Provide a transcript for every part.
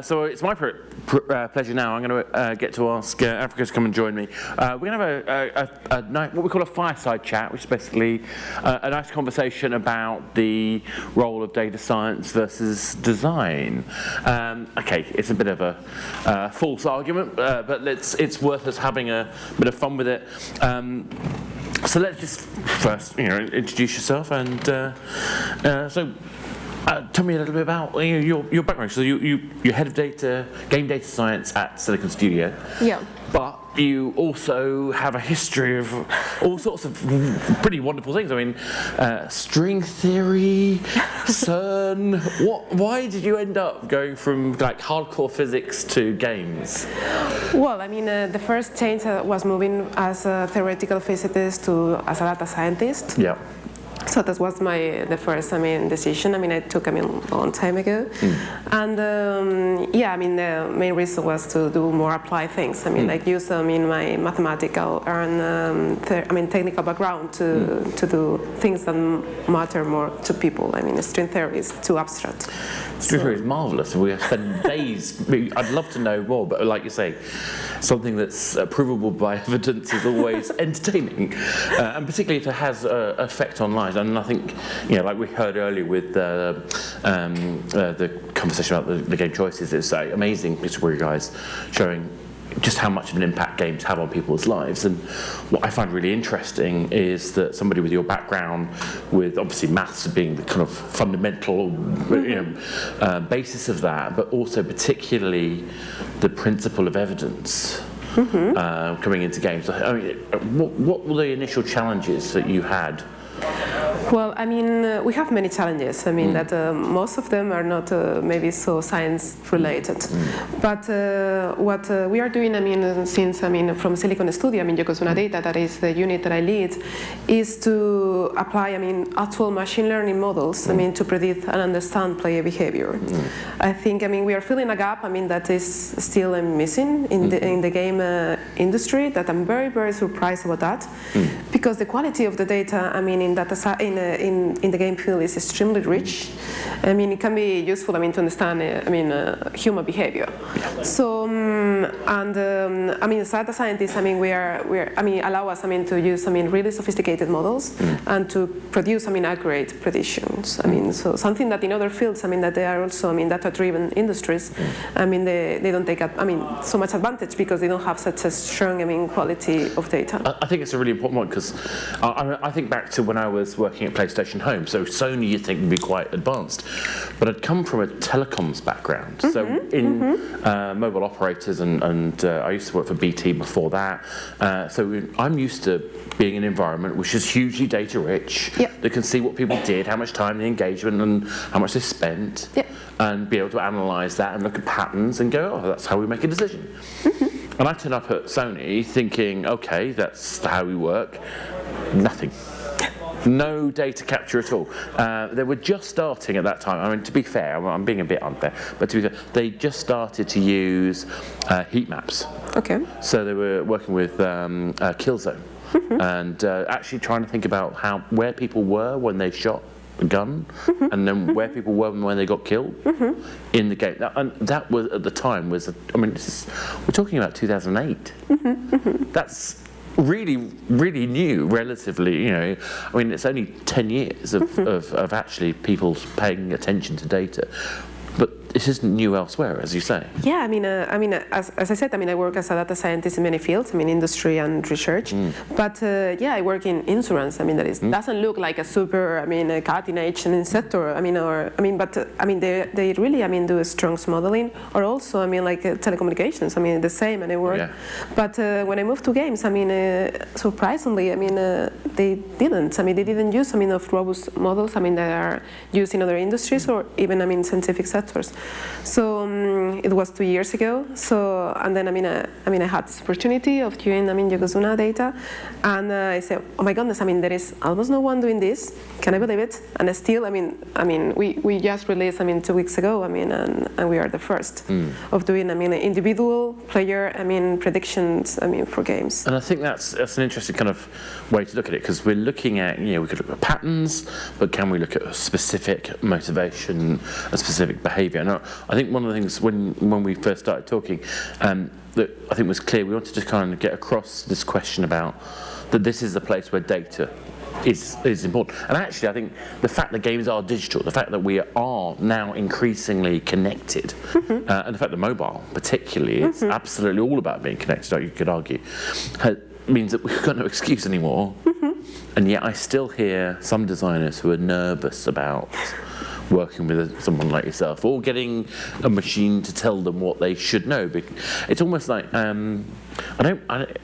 So it's my pleasure now. I'm going to get to ask Africa to come and join me. We're going to have a night, what we call a fireside chat, which is basically a nice conversation about the role of data science versus design. Okay, it's a bit of a false argument, but it's worth us having a bit of fun with it. So let's just first, introduce yourself and tell me a little bit about your background. So you're head of game data science at Silicon Studio. Yeah. But you also have a history of all sorts of pretty wonderful things. I mean, string theory, CERN. Why did you end up going from like hardcore physics to games? Well, I mean, the first change was moving as a theoretical physicist to as a data scientist. Yeah. So that was the first, decision. I took, a long time ago. And the main reason was to do more applied things. Like use, my mathematical and technical background to do things that matter more to people. String theory is too abstract. String theory is marvelous. We have spent days. I'd love to know more, but like you say, something that's provable by evidence is always entertaining, and particularly if it has an effect on lives. And I think, like we heard earlier with the conversation about the game choices, it's an amazing piece of work, you guys, showing just how much of an impact games have on people's lives. And what I find really interesting is that somebody with your background, with obviously maths being the kind of fundamental basis of that, but also particularly the principle of evidence coming into games. What were the initial challenges that you had? Well, we have many challenges. That most of them are not maybe so science related. But what we are doing, since from Silicon Studio, Yokozuna Data, that is the unit that I lead, is to apply, actual machine learning models, to predict and understand player behavior. I think, we are filling a gap, that is still missing in the game industry. That I'm very, very surprised about that, because the quality of the data, in the game field is extremely rich. It can be useful, to understand, human behavior. So, as data scientists, we allow us, to use, really sophisticated models and to produce, accurate predictions. So something that in other fields, that they are also, data-driven industries, they don't take, so much advantage because they don't have such a strong, quality of data. I think it's a really important one because I think back to when I was working at PlayStation Home. So Sony, you'd think, would be quite advanced, but I'd come from a telecoms background. So in mobile operators, and I used to work for BT before that. So I'm used to being in an environment which is hugely data rich. That can see what people did, how much time, the engagement, and how much they spent, and be able to analyse that and look at patterns and go, oh, that's how we make a decision. And I turn up at Sony thinking, okay, that's how we work. Nothing. No data capture at all. They were just starting at that time. To be fair, I'm being a bit unfair, but to be fair, they just started to use heat maps. Okay. So they were working with Killzone and actually trying to think about where people were when they shot the gun, and then where people were when they got killed in the game. And that was at the time we're talking about 2008. That's really, really new, relatively. It's only 10 years of actually people paying attention to data. But this isn't new elsewhere, as you say. Yeah, as I said, I work as a data scientist in many fields, industry and research. But I work in insurance. Doesn't look like a super, cutting edge sector. They really, do a strong modeling, or also, like telecommunications. The same, and I work. Yeah. But when I moved to games, surprisingly, they didn't. They didn't use, of robust models. That are used in other industries or even, scientific sectors. So it was 2 years ago. So and then I had this opportunity of doing Yokozuna Data, and I said, oh my goodness, there is almost no one doing this. Can I believe it? And still, we just released 2 weeks ago. And we are the first of doing individual player predictions for games. And I think that's an interesting kind of way to look at it, because we're looking at we could look at patterns, but can we look at a specific motivation, a specific behaviour? And I think one of the things when we first started talking, that I think was clear, we wanted to kind of get across this question about that this is a place where data is important. And actually, I think the fact that games are digital, the fact that we are now increasingly connected, and the fact that mobile particularly is absolutely all about being connected, you could argue, means that we've got no excuse anymore. And yet I still hear some designers who are nervous about working with someone like yourself, or getting a machine to tell them what they should know. It's almost like it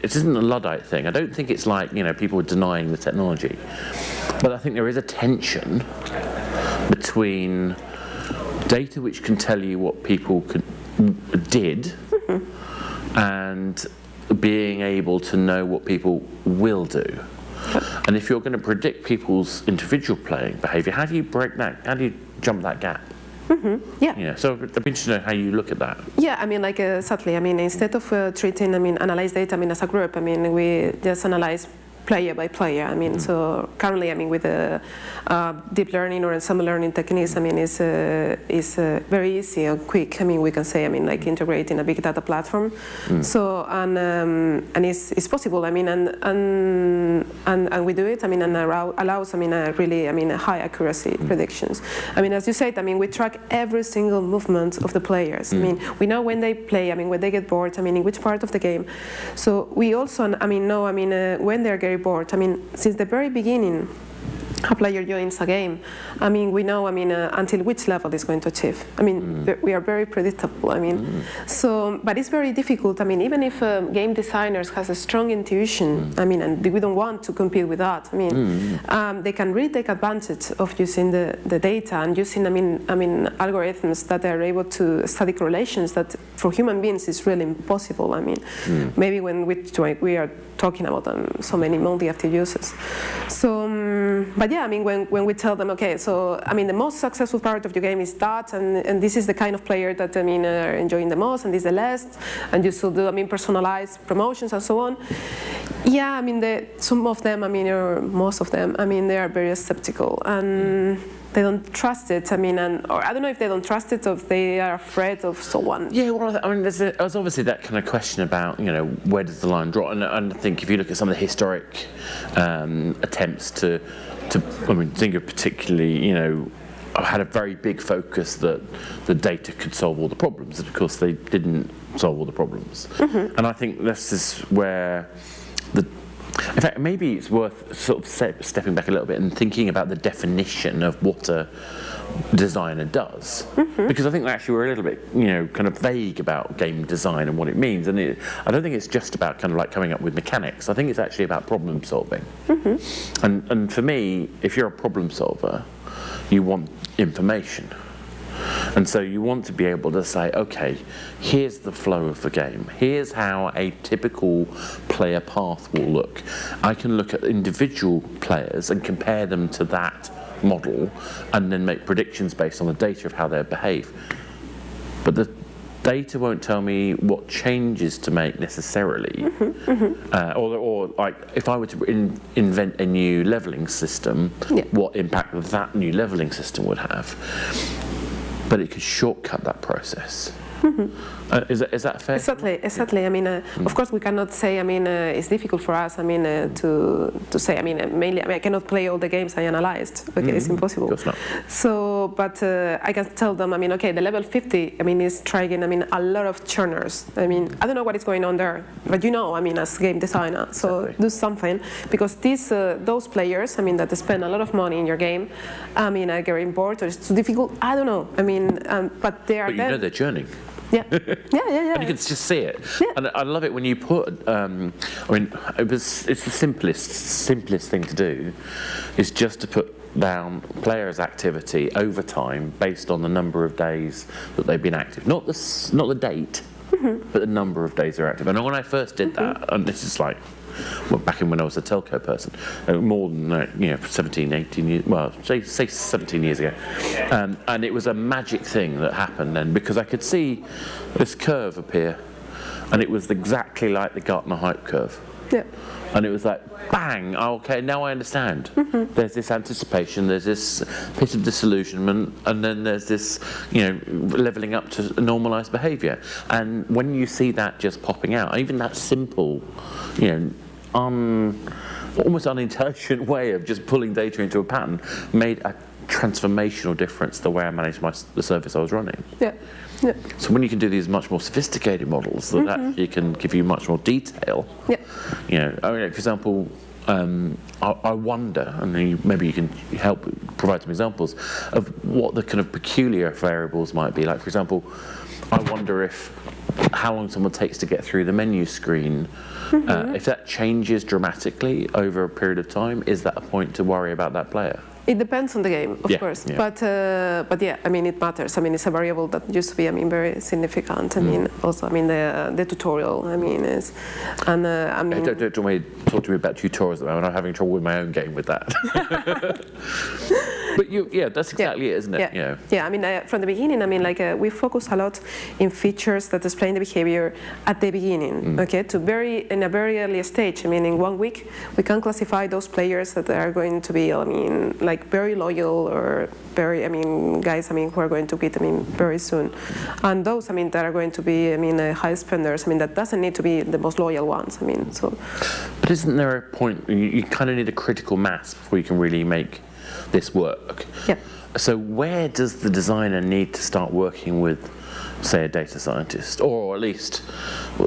isn't a Luddite thing. I don't think it's like people denying the technology, but I think there is a tension between data which can tell you what people did and being able to know what people will do. And if you're going to predict people's individual playing behaviour, how do you break that? How do you jump that gap? Yeah. So I'd be interested to know how you look at that. Yeah, I mean, certainly, I mean, instead of treating, analyze data, as a group, we just analyze player by player. So currently, with deep learning or ensemble learning techniques, is very easy and quick. We can say, like integrate in a big data platform. So and it's possible. And we do it. And allows. Really. High accuracy predictions. As you said. We track every single movement of the players. We know when they play. When they get bored. In which part of the game. So we also. Know. When they're getting board. Since the very beginning, a player joins a game. We know. Until which level is going to achieve. We are very predictable. So, but it's very difficult. Even if game designers has a strong intuition. And we don't want to compete with that. They can really take advantage of using the data and using. Algorithms that are able to study correlations that for human beings is really impossible. Maybe when we are talking about so many multi-active users. So, but yeah, when we tell them, okay, so the most successful part of your game is that, and this is the kind of player that are enjoying the most, and this is the least, and you should do personalized promotions and so on. Yeah, some of them, or most of them, they are very skeptical and they don't trust it. Or I don't know if they don't trust it or if they are afraid of someone. Yeah, well, there's obviously that kind of question about, where does the line draw? And I think if you look at some of the historic attempts to think of particularly, had a very big focus that the data could solve all the problems, and of course they didn't solve all the problems. And I think this is where in fact, maybe it's worth sort of stepping back a little bit and thinking about the definition of what a designer does, because I think actually we're a little bit, kind of vague about game design and what it means. And I don't think it's just about kind of like coming up with mechanics. I think it's actually about problem solving. And for me, if you're a problem solver, you want information. And so you want to be able to say, okay, here's the flow of the game. Here's how a typical player path will look. I can look at individual players and compare them to that model and then make predictions based on the data of how they behave. But the data won't tell me what changes to make necessarily. Or like if I were to invent a new leveling system, what impact that new leveling system would have. But it could shortcut that process. Is that fair? Exactly. Of course, we cannot say. It's difficult for us. To say. Mainly, I cannot play all the games I analyzed. Okay, it's impossible. Of course not. So, but I can tell them. Okay, the level 50. Is trying. A lot of churners. I don't know what is going on there, but as game designer, so do something, because those players. That spend a lot of money in your game. Are getting bored or it's too difficult. I don't know. But they are. But you know they're churning. Yeah. And you can just see it. Yeah. And I love it when you put. It's the simplest thing to do, is just to put down players' activity over time based on the number of days that they've been active, not the date, but the number of days they're active. And when I first did that, and this is like. Well, back when I was a telco person, more than 17, 18 years, well, say 17 years ago, and it was a magic thing that happened then, because I could see this curve appear and it was exactly like the Gartner hype curve. Yeah. And it was like, bang, okay, now I understand. There's this anticipation, there's this pit of disillusionment, and then there's this, leveling up to normalized behavior. And when you see that just popping out, even that simple, almost unintelligent way of just pulling data into a pattern made a transformational difference the way I managed the service I was running. Yeah. Yeah. So when you can do these much more sophisticated models that actually can give you much more detail, for example, I wonder, and maybe you can help provide some examples of what the kind of peculiar variables might be. Like, for example, I wonder if how long someone takes to get through the menu screen, if that changes dramatically over a period of time, is that a point to worry about that player? It depends on the game, of course, but yeah, I mean, it matters. I mean, it's a variable that used to be, very significant. I mean, also, the tutorial, is, and I mean. Don't talk to me about tutorials at the moment. I'm having trouble with my own game with that. But that's exactly it, isn't it? Yeah. I mean, from the beginning, we focus a lot in features that explain the behavior at the beginning. Okay, in a very early stage. I mean, in 1 week, we can classify those players that are going to be, very loyal or very, guys, who are going to quit, very soon, and those, that are going to be, high spenders. That doesn't need to be the most loyal ones. So. But isn't there a point you kind of need a critical mass before you can really make this work? Yeah. So where does the designer need to start working with, say, a data scientist, or at least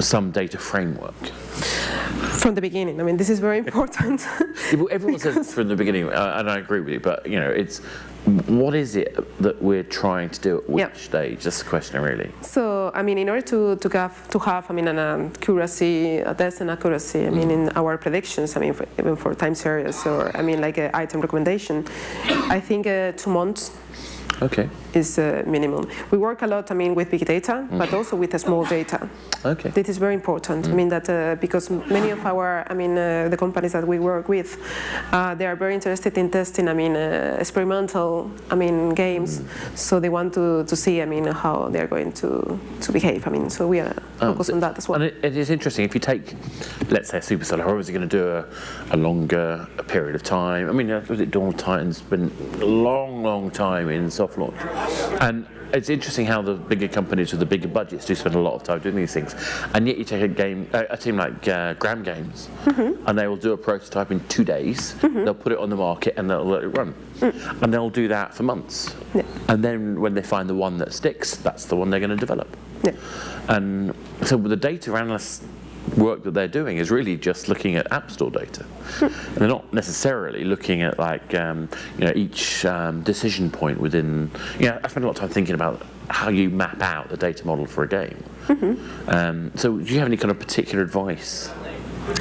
some data framework? From the beginning. This is very important. Everyone says from the beginning, and I agree with you, but it's what is it that we're trying to do at which stage? That's the question, really. So, in order to have an accuracy, a decent accuracy, in our predictions, even for time series or, like an item recommendation, I think 2 months. Okay. Is minimum. We work a lot, with big data, but also with small data. Okay. This is very important. That because many of our, the companies that we work with, they are very interested in testing, experimental, games. So they want to see, how they are going to behave. So we are focused on that as well. And it is interesting if you take, let's say, a Supercell, how is it going to do a longer period of time? Was it Dawn of Titans? Been a long time in soft launch. And it's interesting how the bigger companies with the bigger budgets do spend a lot of time doing these things, and yet you take a team like Gram Games, and they will do a prototype in 2 days. They'll put it on the market and they'll let it run, and they'll do that for months. And then when they find the one that sticks, that's the one they're going to develop. And so the data analysts work that they're doing is really just looking at App Store data. And they're not necessarily looking at each decision point within. I spend a lot of time thinking about how you map out the data model for a game. So do you have any kind of particular advice?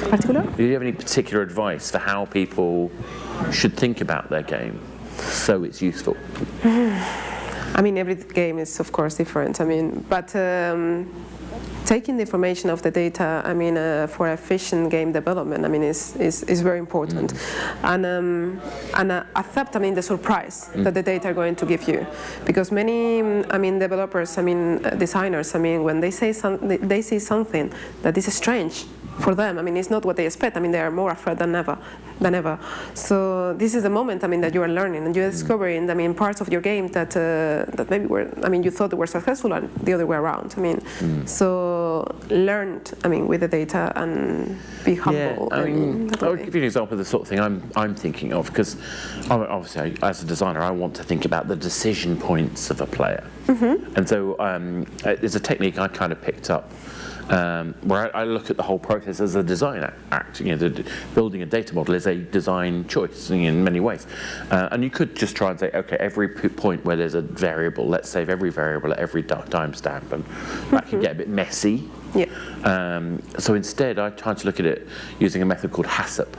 Do you have any particular advice for how people should think about their game so it's useful? Every game is of course different. But taking the information of the data, for efficient game development, is very important, and accept, the surprise that the data are going to give you, because many, developers, designers, when they see something that is strange for them, it's not what they expect. They are more afraid than ever. So this is the moment, that you are learning and you're discovering, parts of your game that maybe were, you thought they were successful and the other way around. So learn, with the data and be humble. I'll give you an example of the sort of thing I'm thinking of, because obviously as a designer I want to think about the decision points of a player, and so there's a technique I kind of picked up. Where I look at the whole process as a design act. Building a data model is a design choice in many ways. And you could just try and say, okay, every point where there's a variable, let's save every variable at every timestamp, and that can get a bit messy. So instead, I tried to look at it using a method called HACCP,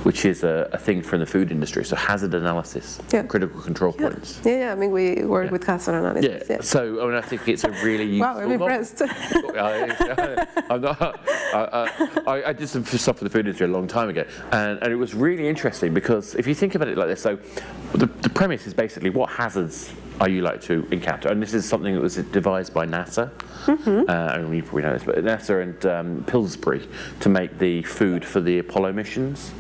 which is a thing from the food industry, so hazard analysis, critical control points. We work with hazard analysis. So I think it's a really useful. Wow, I'm impressed. I did some stuff for the food industry a long time ago, and it was really interesting because if you think about it like this, so the premise is basically what hazards are you likely to encounter? And this is something that was devised by NASA. You probably know this, but NASA and Pillsbury to make the food for the Apollo missions.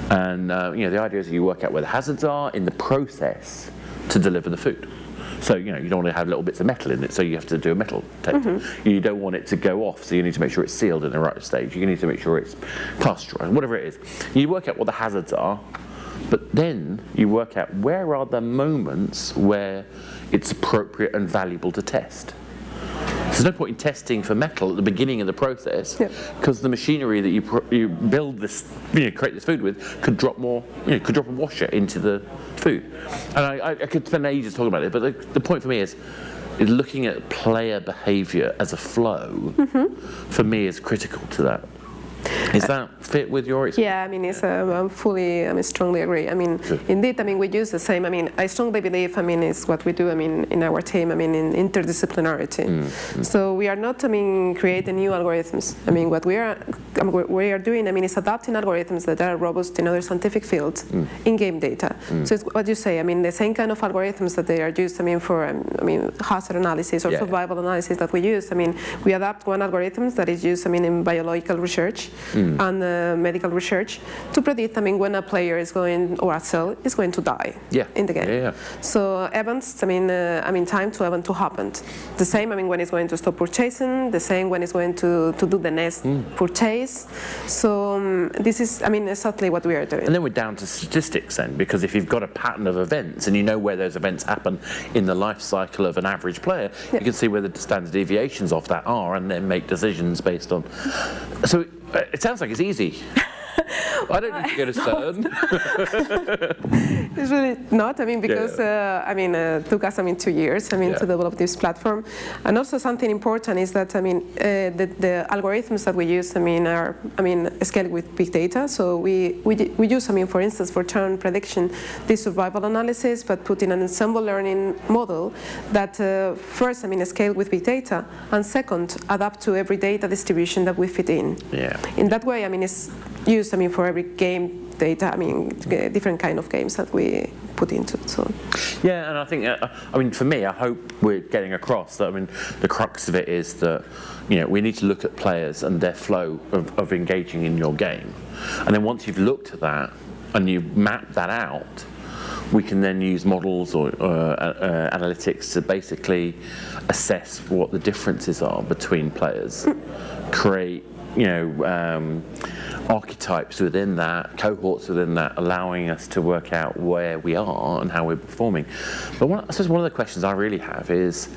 And the idea is that you work out where the hazards are in the process to deliver the food. So, you don't want to have little bits of metal in it, so you have to do a metal detector. You don't want it to go off, so you need to make sure it's sealed in the right stage. You need to make sure it's pasteurized, whatever it is. You work out what the hazards are, but then you work out where are the moments where it's appropriate and valuable to test. There's no point in testing for metal at the beginning of the process, because the machinery that you build this, create this food with, could drop could drop a washer into the food. And I could spend ages talking about it, but the point for me is looking at player behaviour as a flow. For me, is critical to that. Is that fit with your experience? Yeah, I mean, I strongly agree. I mean, indeed, I mean, we use the same. I mean, I strongly believe, I mean, it's what we do, I mean, in our team, I mean, in interdisciplinarity. So we are not, I mean, creating new algorithms. I mean, what we are doing, I mean, is adapting algorithms that are robust in other scientific fields in game data. So it's what you say, I mean, the same kind of algorithms that they are used, I mean, for, hazard analysis or survival analysis that we use. I mean, we adapt one algorithm that is used, I mean, in biological research and medical research to predict, I mean, when a player is going, or a cell is going to die in the game. So events, I mean, time to event to happen. The same, I mean, when it's going to stop purchasing, the same when it's going to do the next purchase. So this is, I mean, exactly what we are doing. And then we're down to statistics then, because if you've got a pattern of events and you know where those events happen in the life cycle of an average player, you can see where the standard deviations of that are and then make decisions based on. So it sounds like it's easy. I don't need to go to CERN. It's really not. I mean, because it took us 2 years. To develop this platform, and also something important is that the algorithms that we use are scaled with big data. So we use for instance for turn prediction this survival analysis, but put in an ensemble learning model that first scaled with big data, and second adapt to every data distribution that we fit in. In that way, it's used for every game data, different kind of games that we put into it. So. Yeah, and I think, for me, I hope we're getting across that, the crux of it is that, we need to look at players and their flow of engaging in your game. And then once you've looked at that and you map that out, we can then use models or analytics to basically assess what the differences are between players, create archetypes within that, cohorts within that, allowing us to work out where we are and how we're performing. But I suppose one of the questions I really have is,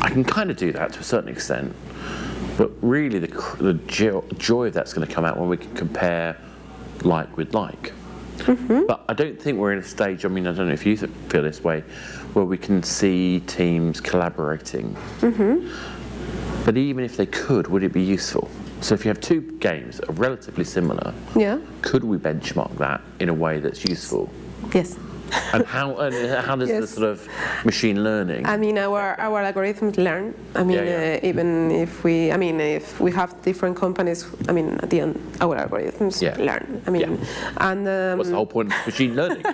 I can kind of do that to a certain extent, but really the joy of that's going to come out when we can compare like with like. But I don't think we're in a stage, I don't know if you feel this way, where we can see teams collaborating. But even if they could, would it be useful? So if you have two games that are relatively similar, could we benchmark that in a way that's useful? Yes. And how does the sort of machine learning? Our algorithms learn. Even if we, if we have different companies, at the end, our algorithms learn. And what's the whole point of machine learning?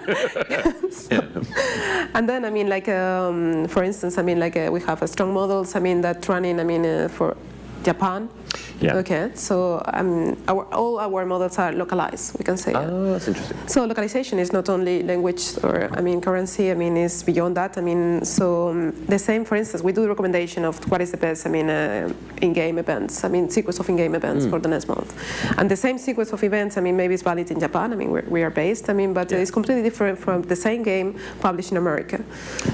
And then, for instance, we have strong models. That running. For Japan. Okay, so all our models are localized, we can say. Oh, that's interesting. So localization is not only language or currency. It's beyond that. So the same. For instance, we do the recommendation of what is the best. In-game events. Sequence of in-game events for the next month. And the same sequence of events. Maybe it's valid in Japan. Where we are based. But it's completely different from the same game published in America.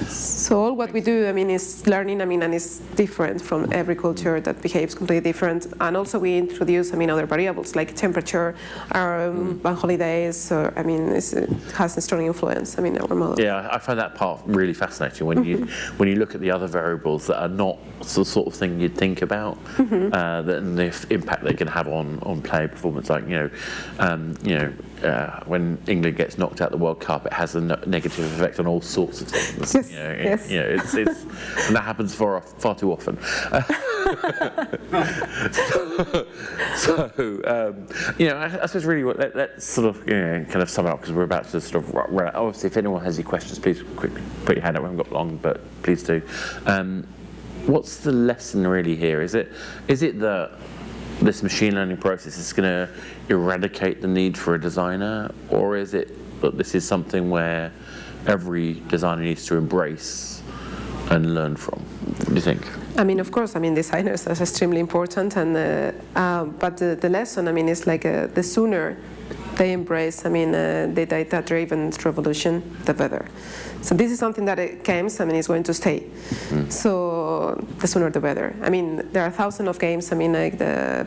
So all what we do. Is learning. And it's different from every culture that behaves completely different. And also we introduce, other variables like temperature, bank holidays. Or, it has a strong influence. Our model. Yeah, I find that part really fascinating when you look at the other variables that are not the sort of thing you'd think about, and the impact they can have on player performance. Like when England gets knocked out of the World Cup, it has a negative effect on all sorts of things. Yes. Yes. You know, it's and that happens far too often. You know, I suppose really let's sort of, you know, kind of sum it up, because we're about to sort of run out. Obviously, if anyone has any questions, please quickly put your hand up. We haven't got long, but please do. What's the lesson really here? Is it that this machine learning process is going to eradicate the need for a designer, or is it that this is something where every designer needs to embrace and learn from? What do you think? I mean, of course, I mean, designers are extremely important, and but the lesson, I mean, is like the sooner they embrace, I mean, the data-driven revolution, the better. So this is something that it comes, I mean, it's going to stay. So the sooner the better. I mean, there are thousands of games, I mean, like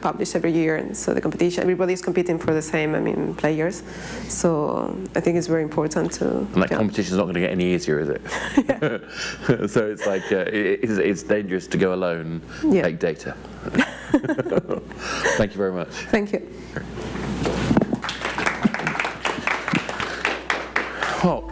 published every year, and so the competition, everybody's competing for the same, I mean, players. So I think it's very important to. And that competition's not going to get any easier, is it? So it's like it's dangerous to go alone, take data. Thank you very much. Thank you. Well,